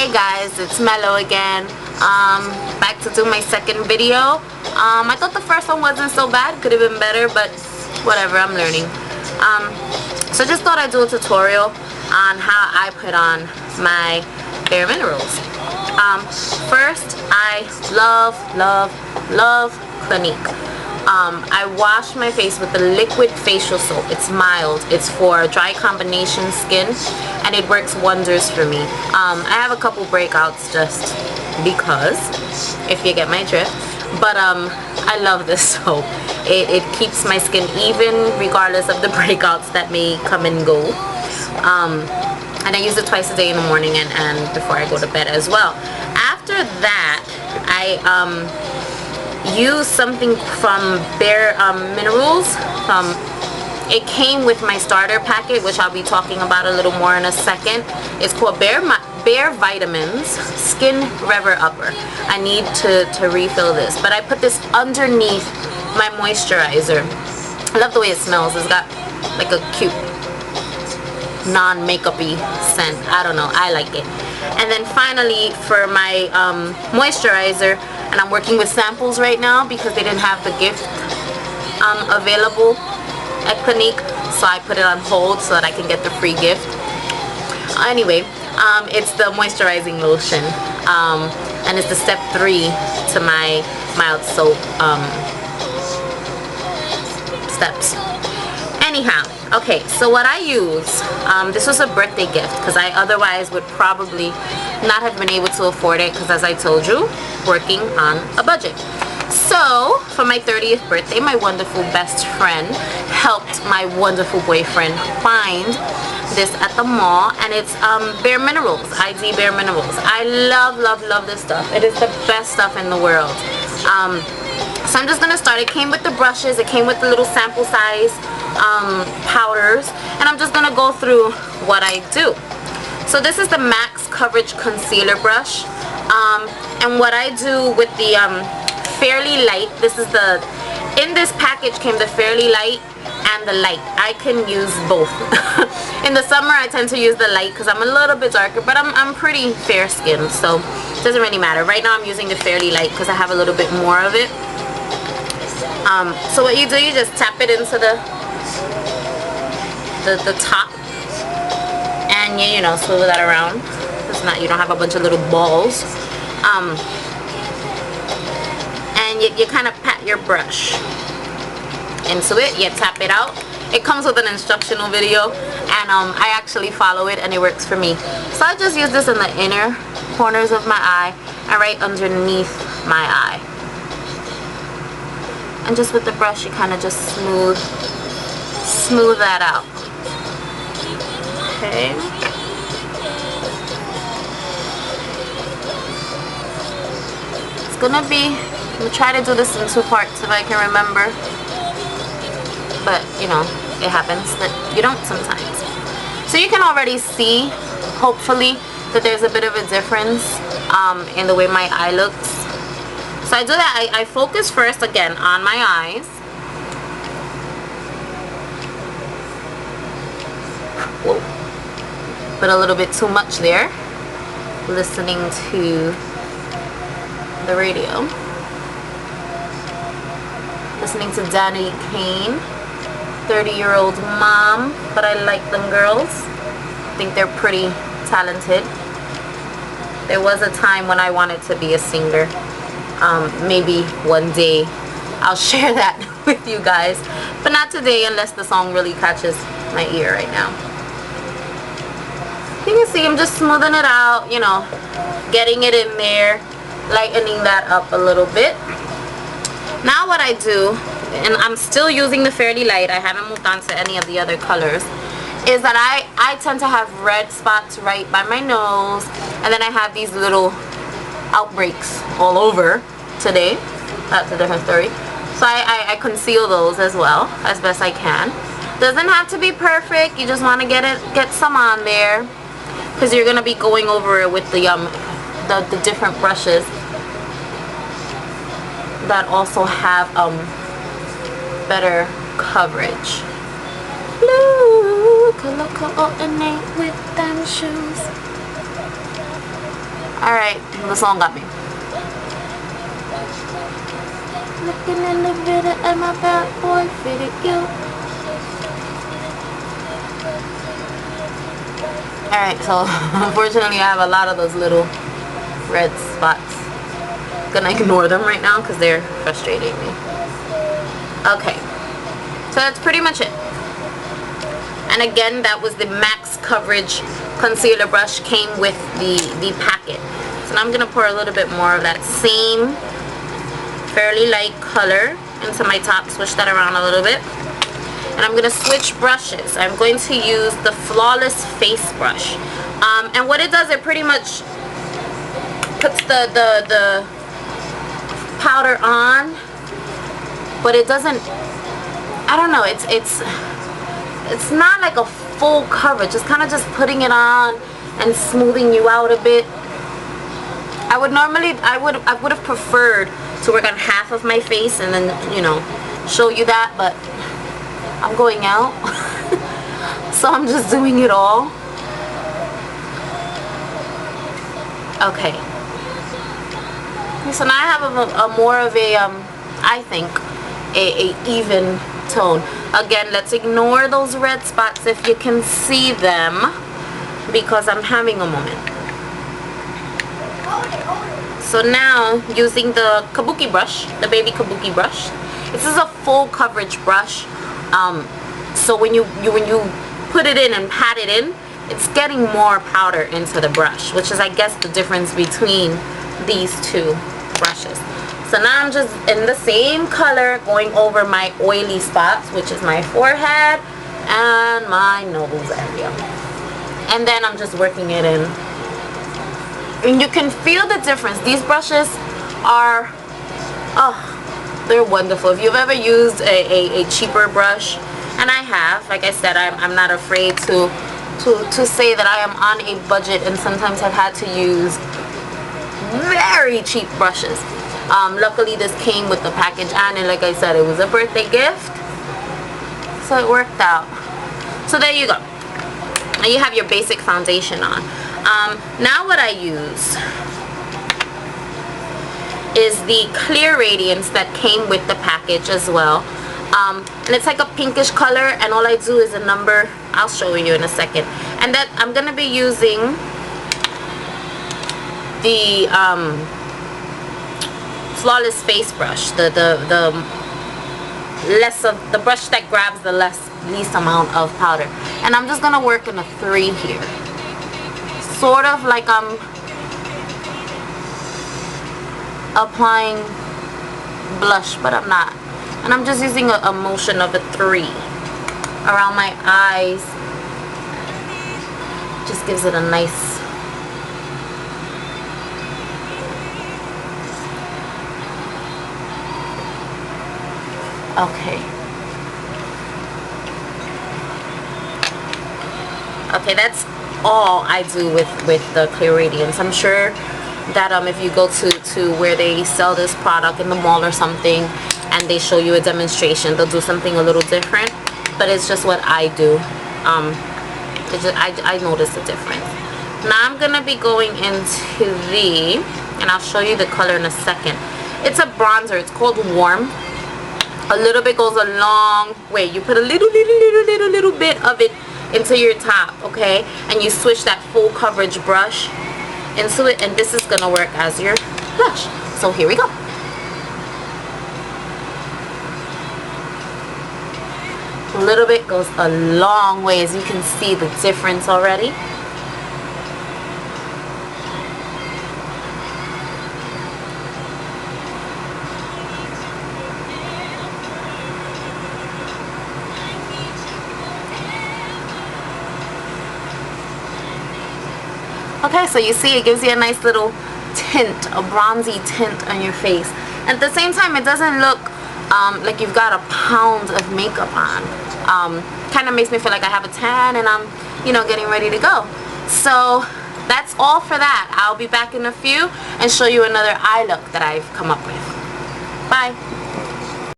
Hey guys, it's Mellow again. Back to do my second video. I thought the first one wasn't so bad, could have been better, but whatever, I'm learning. So just thought I'd do a tutorial on how I put on my Bare Minerals. First, I love Clinique. I wash my face with the liquid facial soap. It's mild. It's for dry combination skin, and it works wonders for me. I have a couple breakouts just because, if you get my drift. But I love this soap. It keeps my skin even regardless of the breakouts that may come and go. And I use it twice a day in the morning and before I go to bed as well. After that, I use something from Bare Minerals. It came with my starter packet, which I'll be talking about a little more in a second. It's called Bare Vitamins Skin Rever Upper. I need to refill this, but I put this underneath my moisturizer. I love the way it smells. It's got like a cute non-makeup-y scent. I don't know, I like it. And then finally, for my moisturizer, and I'm working with samples right now because they didn't have the gift available at Clinique, so I put it on hold so that I can get the free gift. Anyway, it's the moisturizing lotion, and it's the step 3 to my mild soap steps. Anyhow, okay, so what I use, this was a birthday gift because I otherwise would probably not have been able to afford it because, as I told you, working on a budget. So for my 30th birthday, my wonderful best friend helped my wonderful boyfriend find this at the mall, and it's Bare Minerals, ID Bare Minerals. I love this stuff. It is the best stuff in the world. So I'm just gonna start. It came with the brushes, it came with the little sample size powders, and I'm just gonna go through what I do. So this is the Max Coverage Concealer Brush, and what I do with the Fairly Light, in this package came the Fairly Light and the Light. I can use both. In the summer I tend to use the Light because I'm a little bit darker, but I'm pretty fair skinned, so it doesn't really matter. Right now I'm using the Fairly Light because I have a little bit more of it. So what you do, you just tap it into the top, and you know, swivel that around. It's not, you don't have a bunch of little balls. And you kind of pat your brush into it, you tap it out. It comes with an instructional video, and I actually follow it and it works for me. So I just use this in the inner corners of my eye and right underneath my eye. And just with the brush you kind of just smooth that out. Okay. It's gonna be, I'm gonna try to do this in 2 parts if I can remember. But you know, it happens that you don't sometimes. So you can already see, hopefully, that there's a bit of a difference in the way my eye looks. So I do that, I focus first again on my eyes. Whoa. Put a little bit too much there. Listening to the radio. Listening to Danny Kane. 30-year-old mom, but I like them girls. I think they're pretty talented. There was a time when I wanted to be a singer. Maybe one day I'll share that with you guys, but not today unless the song really catches my ear right now. You can see I'm just smoothing it out, you know, getting it in there, lightening that up a little bit. Now what I do, and I'm still using the Fairly Light, I haven't moved on to any of the other colors, is that I tend to have red spots right by my nose, and then I have these little outbreaks all over today. That's a different story. So I conceal those as well as best I can. Doesn't have to be perfect, you just want to get some on there because you're gonna be going over it with the different brushes that also have better coverage. Blue, color coordinate with them shoes. Alright, the song got me. Looking in the video at my bad boy fitted you. Alright, so unfortunately I have a lot of those little red spots. Gonna ignore them right now because they're frustrating me. Okay, so that's pretty much it. And again, that was the Max Coverage concealer brush, came with the packet. So now I'm gonna pour a little bit more of that same fairly light color into my top, switch that around a little bit. And I'm gonna switch brushes. I'm going to use the Flawless Face Brush. And what it does, it pretty much puts the powder on, but it doesn't, I don't know, it's not like a full coverage. It's kind of just putting it on and smoothing you out a bit. I would have preferred to work on half of my face and then, you know, show you that, but I'm going out. So I'm just doing it all. Okay. So now I have a more of a, I think, a even tone. Again, let's ignore those red spots if you can see them, because I'm having a moment. So now, using the Kabuki brush, the baby Kabuki brush, this is a full coverage brush. So when you put it in and pat it in, it's getting more powder into the brush, which is, I guess, the difference between these two brushes. So now I'm just in the same color going over my oily spots, which is my forehead and my nose area. And then I'm just working it in. And you can feel the difference. These brushes are, oh, they're wonderful. If you've ever used a cheaper brush, and I have, like I said, I'm not afraid to say that I am on a budget, and sometimes I've had to use very cheap brushes. Luckily this came with the package, and like I said, it was a birthday gift, so it worked out. So there you go. Now you have your basic foundation on. Now what I use is the Clear Radiance that came with the package as well. And it's like a pinkish color, and all I do is a number. I'll show you in a second. And that I'm gonna be using the Flawless Face Brush, the brush that grabs the least amount of powder. And I'm just gonna work in a 3 here, sort of like I'm applying blush, but I'm not. And I'm just using a motion of a 3 around my eyes. Just gives it a nice, okay, that's all I do with the Clear Radiance. I'm sure that if you go to where they sell this product in the mall or something, and they show you a demonstration, they'll do something a little different, but it's just what I do. I notice the difference. Now I'm gonna be going into and I'll show you the color in a second. It's a bronzer. It's called Warm. A little bit goes a long way. You put a little bit of it into your top, okay, and you switch that full coverage brush into it, and this is gonna work as your blush. So here we go. A little bit goes a long way, as you can see the difference already. Okay, so you see it gives you a nice little tint, a bronzy tint on your face. At the same time, it doesn't look like you've got a pound of makeup on. Kind of makes me feel like I have a tan and I'm, you know, getting ready to go. So that's all for that. I'll be back in a few and show you another eye look that I've come up with. Bye.